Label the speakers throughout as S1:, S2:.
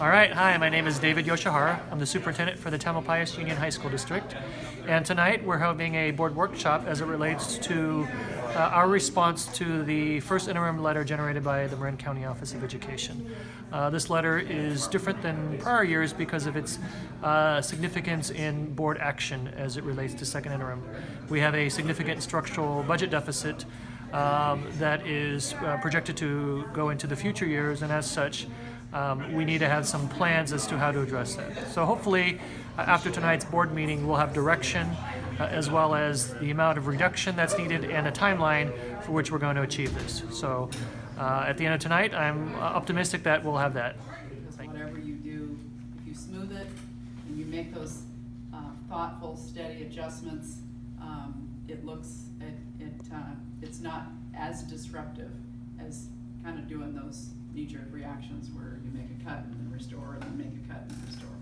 S1: All right, hi, my name is David Yoshihara. I'm the superintendent for the Tamalpais Union High School District. And tonight we're having a board workshop as it relates to our response to the first interim letter generated by the Marin County Office of Education. This letter is different than prior years because of its significance in board action as it relates to second interim. We have a significant structural budget deficit that is projected to go into the future years, and as such, we need to have some plans as to how to address that. So hopefully, after tonight's board meeting, we'll have direction as well as the amount of reduction that's needed and a timeline for which we're going to achieve this. So at the end of tonight, I'm optimistic that we'll have that.
S2: Whatever you do, if you smooth it and you make those thoughtful, steady adjustments, it's not as disruptive as kind of doing those knee-jerk reactions where you make a cut and then restore, and then make a cut and then restore.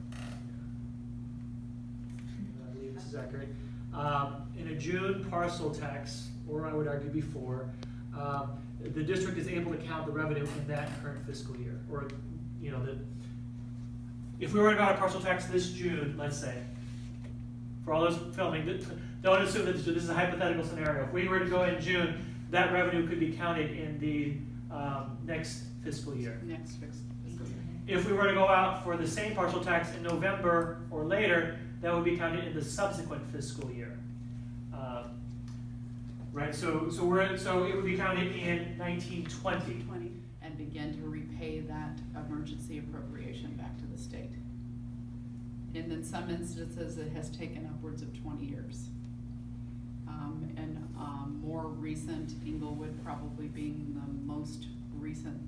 S1: I believe this is accurate. In a June parcel tax, or I would argue before, the district is able to count the revenue in that current fiscal year. Or, you know, if we were to go to parcel tax this June, let's say, for all those filming, don't assume that this is a hypothetical scenario. If we were to go in June, that revenue could be counted in the next fiscal year.
S2: Next fiscal year.
S1: If we were to go out for the same partial tax in November or later, that would be counted in the subsequent fiscal year. Right. So it would be counted in 1920.
S2: And begin to repay that emergency appropriation back to the state. And in some instances, it has taken upwards of 20 years. More recent, Inglewood probably being the most recent,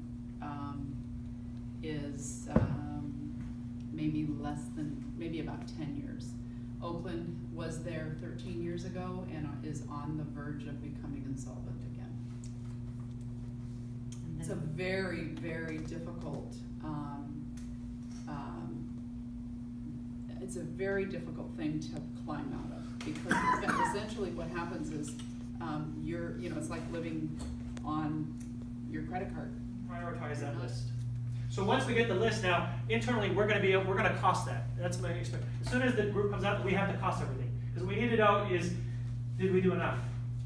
S2: is maybe about 10 years. Oakland was there 13 years ago and is on the verge of becoming insolvent again. It's a very, very difficult, it's a very difficult thing to climb out of, because essentially what happens is it's like living on your credit card.
S1: Prioritize that list. So once we get the list now, internally we're going to cost that. That's my expectation. As soon as the group comes out, we have to cost everything, because what we need to know is, did we do enough,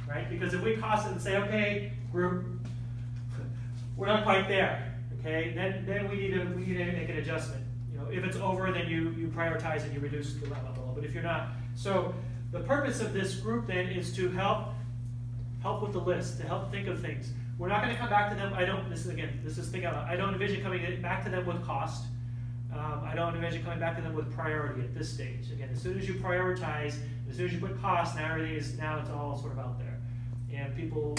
S1: right? Because if we cost it and say, okay, we're not quite there, okay, then we need to make an adjustment. You know, if it's over, then you prioritize and you reduce the level. But if you're not, so the purpose of this group then is to help with the list, to help think of things. We're not going to come back to them. This is thinking out loud. I don't envision coming back to them with cost. I don't envision coming back to them with priority at this stage. Again, as soon as you prioritize, as soon as you put cost, now it's all sort of out there, and people